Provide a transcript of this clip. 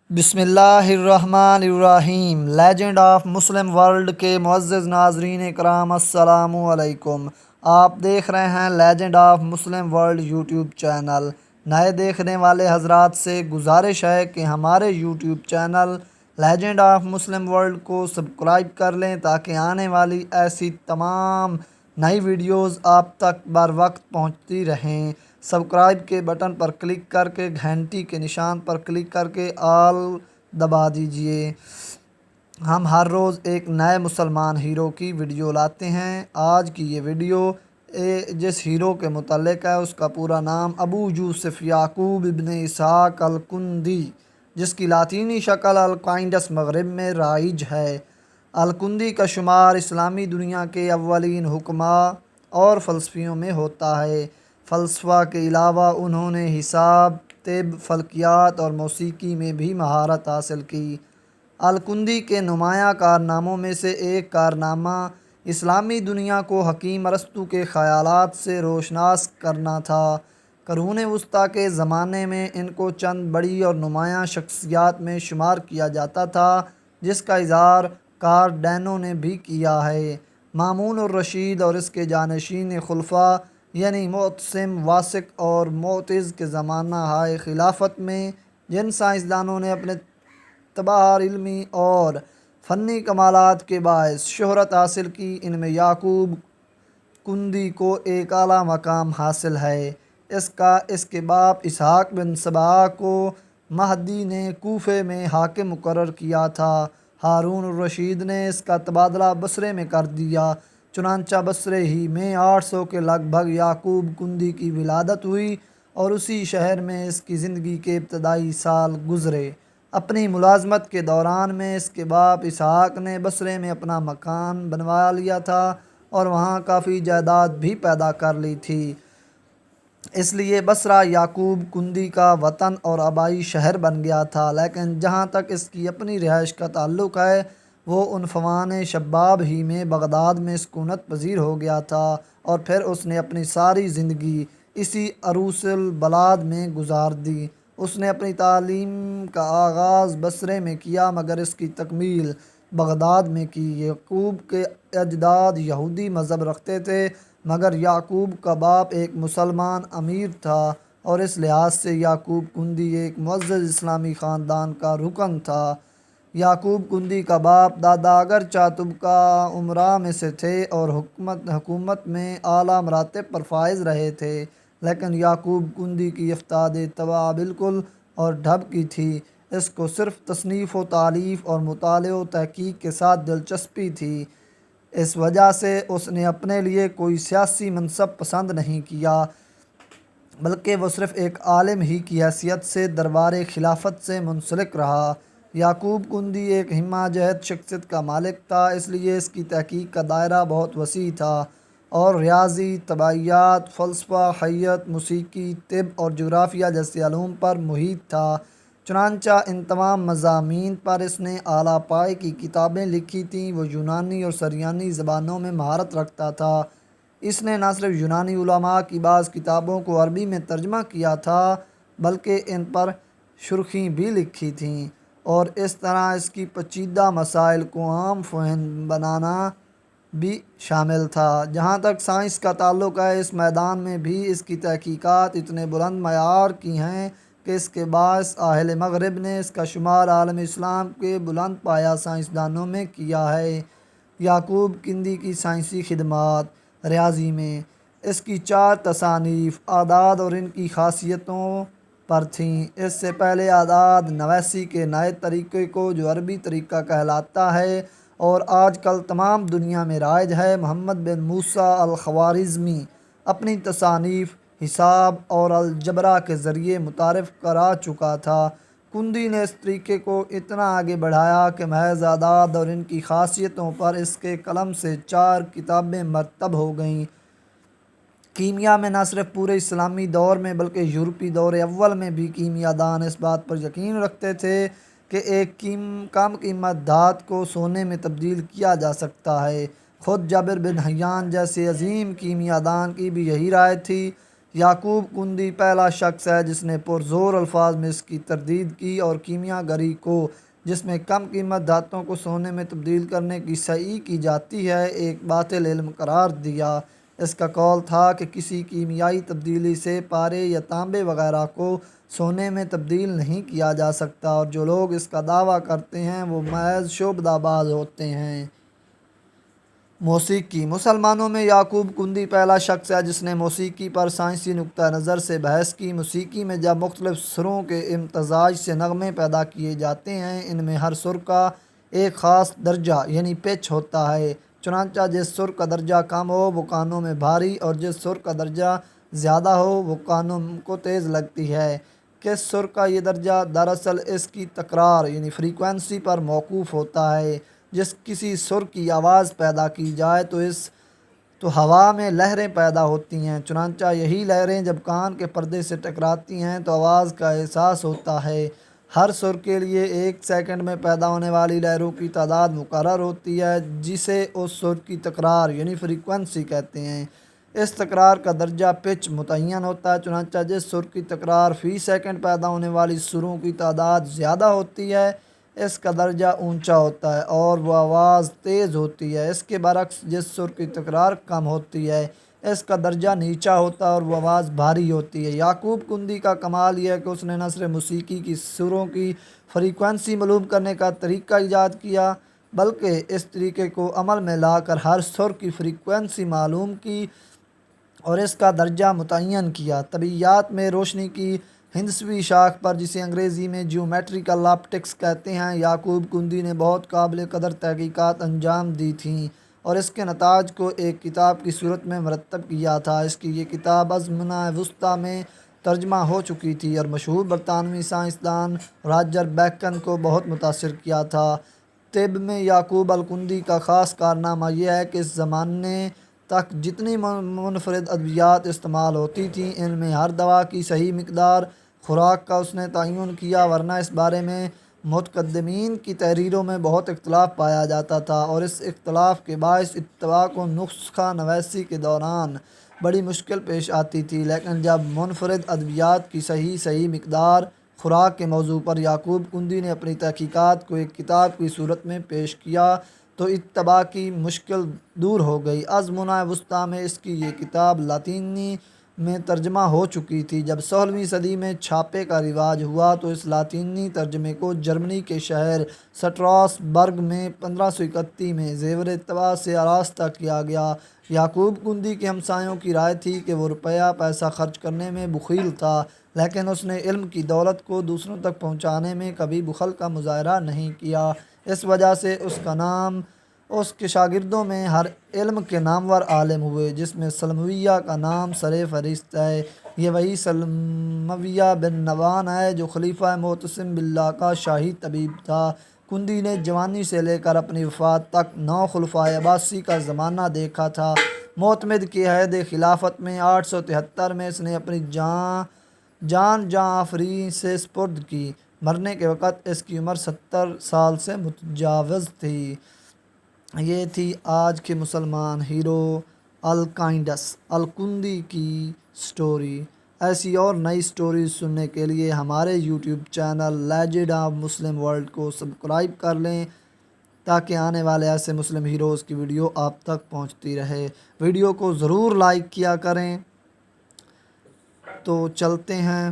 بسم اللہ الرحمن الرحیم۔ لیجنڈ آف مسلم ورلڈ کے معزز ناظرین کرام، السلام علیکم۔ آپ دیکھ رہے ہیں legend of Muslim world YouTube channel. نئے دیکھنے والے حضرات سے گزارش ہے کہ ہمارے YouTube channel legend of Muslim world کو سبسکرائب کر لیں تاکہ آنے والی ایسی تمام نئی ویڈیوز آپ تک بر وقت پہنچتی رہیں۔ سبسکرائب کے بٹن پر کلک کر کے گھنٹی کے نشان پر کلک کر کے آل دبا دیجئے۔ ہم ہر روز ایک نئے مسلمان ہیرو کی ویڈیو لاتے ہیں۔ آج کی یہ ویڈیو جس ہیرو کے متعلق ہے اس کا پورا نام ابو یوسف یعقوب ابن اسحاق الکندی، جس کی لاطینی شکل الکوائنڈس مغرب میں رائج ہے۔ الکندی کا شمار اسلامی دنیا کے اولین حکماء اور فلسفیوں میں ہوتا ہے۔ فلسفہ کے علاوہ انہوں نے حساب، طب، فلکیات اور موسیقی میں بھی مہارت حاصل کی۔ الکندی کے نمایاں کارناموں میں سے ایک کارنامہ اسلامی دنیا کو حکیم ارسطو کے خیالات سے روشناس کرنا تھا۔ قرون وسطیٰ کے زمانے میں ان کو چند بڑی اور نمایاں شخصیات میں شمار کیا جاتا تھا، جس کا اظہار کارڈینو نے بھی کیا ہے۔ مامون الرشید اور اس کے جانشین خلفاء یعنی معتصم، واثق اور معتز کے زمانہ ہائے خلافت میں جن سائنسدانوں نے اپنے تباہر علمی اور فنی کمالات کے باعث شہرت حاصل کی، ان میں یعقوب کندی کو ایک اعلیٰ مقام حاصل ہے۔ اس کے باپ اسحاق بن سبا کو مہدی نے کوفے میں حاکم مقرر کیا تھا۔ ہارون الرشید نے اس کا تبادلہ بصرے میں کر دیا، چنانچہ بصرے ہی میں 800 کے لگ بھگ یعقوب کندی کی ولادت ہوئی اور اسی شہر میں اس کی زندگی کے ابتدائی سال گزرے۔ اپنی ملازمت کے دوران میں اس کے باپ اسحاق نے بصرے میں اپنا مکان بنوا لیا تھا اور وہاں کافی جائیداد بھی پیدا کر لی تھی۔ اس لیے بصرہ یعقوب کندی کا وطن اور آبائی شہر بن گیا تھا، لیکن جہاں تک اس کی اپنی رہائش کا تعلق ہے وہ عنفوان شباب ہی میں بغداد میں سکونت پذیر ہو گیا تھا اور پھر اس نے اپنی ساری زندگی اسی عروس البلاد میں گزار دی۔ اس نے اپنی تعلیم کا آغاز بصرے میں کیا مگر اس کی تکمیل بغداد میں کی۔ یعقوب کے اجداد یہودی مذہب رکھتے تھے مگر یعقوب کا باپ ایک مسلمان امیر تھا اور اس لحاظ سے یعقوب کندی ایک معزز اسلامی خاندان کا رکن تھا۔ یعقوب کندی کا باپ دادا اگرچہ طبقہ امراء میں سے تھے اور حکومت میں اعلیٰ مراتب پر فائز رہے تھے، لیکن یعقوب کندی کی افتاد طبع بالکل اور ڈھب کی تھی۔ اس کو صرف تصنیف و تالیف اور مطالعہ و تحقیق کے ساتھ دلچسپی تھی۔ اس وجہ سے اس نے اپنے لیے کوئی سیاسی منصب پسند نہیں کیا، بلکہ وہ صرف ایک عالم ہی کی حیثیت سے دربار خلافت سے منسلک رہا۔ یعقوب کندی ایک ہمہ جہت شخصیت کا مالک تھا، اس لیے اس کی تحقیق کا دائرہ بہت وسیع تھا اور ریاضی، طبیعیات، فلسفہ، حیات، موسیقی، طب اور جغرافیہ جیسے علوم پر محیط تھا۔ چنانچہ ان تمام مضامین پر اس نے اعلیٰ پائے کی کتابیں لکھی تھیں۔ وہ یونانی اور سریانی زبانوں میں مہارت رکھتا تھا۔ اس نے نہ صرف یونانی علماء کی بعض کتابوں کو عربی میں ترجمہ کیا تھا بلکہ ان پر شرحیں بھی لکھی تھیں، اور اس طرح اس کی پیچیدہ مسائل کو عام فہم بنانا بھی شامل تھا۔ جہاں تک سائنس کا تعلق ہے، اس میدان میں بھی اس کی تحقیقات اتنے بلند معیار کی ہیں کہ اس کے باعث اہل مغرب نے اس کا شمار عالم اسلام کے بلند پایہ سائنسدانوں میں کیا ہے۔ یعقوب کندی کی سائنسی خدمات۔ ریاضی میں اس کی 4 تصانیف اعداد اور ان کی خاصیتوں پر تھیں۔ اس سے پہلے اعداد نویسی کے نئے طریقے کو جو عربی طریقہ کہلاتا ہے اور آج کل تمام دنیا میں رائج ہے، محمد بن موسیٰ الخوارزمی اپنی تصانیف حساب اور الجبرا کے ذریعے متعارف کرا چکا تھا۔ کندی نے اس طریقے کو اتنا آگے بڑھایا کہ محض اعداد اور ان کی خاصیتوں پر اس کے قلم سے 4 کتابیں مرتب ہو گئیں۔ کیمیا میں نہ صرف پورے اسلامی دور میں بلکہ یورپی دور اول میں بھی کیمیا دان اس بات پر یقین رکھتے تھے کہ ایک کم قیمت دھات کو سونے میں تبدیل کیا جا سکتا ہے۔ خود جابر بن حیان جیسے عظیم کیمیا دان کی بھی یہی رائے تھی۔ یعقوب کندی پہلا شخص ہے جس نے پرزور الفاظ میں اس کی تردید کی اور کیمیا گری کو، جس میں کم قیمت دھاتوں کو سونے میں تبدیل کرنے کی سعی کی جاتی ہے، ایک باطل علم قرار دیا۔ اس کا قول تھا کہ کسی کیمیائی تبدیلی سے پارے یا تانبے وغیرہ کو سونے میں تبدیل نہیں کیا جا سکتا، اور جو لوگ اس کا دعویٰ کرتے ہیں وہ محض شعبدہ باز ہوتے ہیں۔ موسیقی۔ مسلمانوں میں یعقوب کندی پہلا شخص ہے جس نے موسیقی پر سائنسی نقطہ نظر سے بحث کی۔ موسیقی میں جب مختلف سروں کے امتزاج سے نغمے پیدا کیے جاتے ہیں، ان میں ہر سر کا ایک خاص درجہ یعنی پچ ہوتا ہے، چنانچہ جس سر کا درجہ کم ہو وہ کانوں میں بھاری اور جس سر کا درجہ زیادہ ہو وہ کانوں کو تیز لگتی ہے۔ کس سر کا یہ درجہ دراصل اس کی تکرار یعنی فریکوینسی پر موقوف ہوتا ہے۔ جس کسی سر کی آواز پیدا کی جائے تو ہوا میں لہریں پیدا ہوتی ہیں، چنانچہ یہی لہریں جب کان کے پردے سے ٹکراتی ہیں تو آواز کا احساس ہوتا ہے۔ ہر سر کے لیے ایک سیکنڈ میں پیدا ہونے والی لہروں کی تعداد مقرر ہوتی ہے، جسے اس سر کی تکرار یعنی فریکوینسی کہتے ہیں۔ اس تکرار کا درجہ پچ متعین ہوتا ہے، چنانچہ جس سر کی تکرار فی سیکنڈ پیدا ہونے والی سروں کی تعداد زیادہ ہوتی ہے اس کا درجہ اونچا ہوتا ہے اور وہ آواز تیز ہوتی ہے۔ اس کے برعکس جس سر کی تکرار کم ہوتی ہے اس کا درجہ نیچا ہوتا ہے اور وہ آواز بھاری ہوتی ہے۔ یعقوب کندی کا کمال یہ ہے کہ اس نے نہ صرف موسیقی کی سروں کی فریکوینسی معلوم کرنے کا طریقہ ایجاد کیا بلکہ اس طریقے کو عمل میں لا کر ہر سر کی فریکوینسی معلوم کی اور اس کا درجہ متعین کیا۔ طبیعیات میں روشنی کی ہندسوی شاخ پر، جسے انگریزی میں جیومیٹریکل آپٹکس کہتے ہیں، یعقوب کندی نے بہت قابل قدر تحقیقات انجام دی تھیں اور اس کے نتائج کو ایک کتاب کی صورت میں مرتب کیا تھا۔ اس کی یہ کتاب ازمنہ وسطیٰ میں ترجمہ ہو چکی تھی اور مشہور برطانوی سائنسدان راجر بیکن کو بہت متاثر کیا تھا۔ طب میں یعقوب الکندی کا خاص کارنامہ یہ ہے کہ اس زمانے تک جتنی منفرد ادویات استعمال ہوتی تھیں ان میں ہر دوا کی صحیح مقدار خوراک کا اس نے تعین کیا، ورنہ اس بارے میں متقدمین کی تحریروں میں بہت اختلاف پایا جاتا تھا اور اس اختلاف کے باعث اتباع کو نسخہ نویسی کے دوران بڑی مشکل پیش آتی تھی۔ لیکن جب منفرد ادویات کی صحیح مقدار خوراک کے موضوع پر یعقوب کندی نے اپنی تحقیقات کو ایک کتاب کی صورت میں پیش کیا تو اتباع کی مشکل دور ہو گئی۔ ازمنہ وسطیٰ میں اس کی یہ کتاب لاطینی میں ترجمہ ہو چکی تھی۔ جب 16ویں صدی میں چھاپے کا رواج ہوا تو اس لاطینی ترجمے کو جرمنی کے شہر سٹراس برگ میں 1531 میں زیور اتباع سے آراستہ کیا گیا۔ یعقوب کندی کے ہمسایوں کی رائے تھی کہ وہ روپیہ پیسہ خرچ کرنے میں بخیل تھا، لیکن اس نے علم کی دولت کو دوسروں تک پہنچانے میں کبھی بخل کا مظاہرہ نہیں کیا۔ اس وجہ سے اس کا نام اس کے شاگردوں میں ہر علم کے نامور عالم ہوئے، جس میں سلمیہ کا نام سر فہرست ہے۔ یہ وہی سلمیہ بن نوان ہے جو خلیفہ معتصم باللہ کا شاہی طبیب تھا۔ کندی نے جوانی سے لے کر اپنی وفات تک 9 خلفائے عباسی کا زمانہ دیکھا تھا۔ معتمد کے عہد خلافت میں 873 میں اس نے اپنی جان آفرین سے سپرد کی۔ مرنے کے وقت اس کی عمر 70 سال سے متجاوز تھی۔ یہ تھی آج کے مسلمان ہیرو الکندی الکندی کی سٹوری۔ ایسی اور نئی سٹوریز سننے کے لیے ہمارے YouTube channel legend of Muslim world کو سبسکرائب کر لیں تاکہ آنے والے ایسے مسلم ہیروز کی ویڈیو آپ تک پہنچتی رہے۔ ویڈیو کو ضرور لائک کیا کریں۔ تو چلتے ہیں۔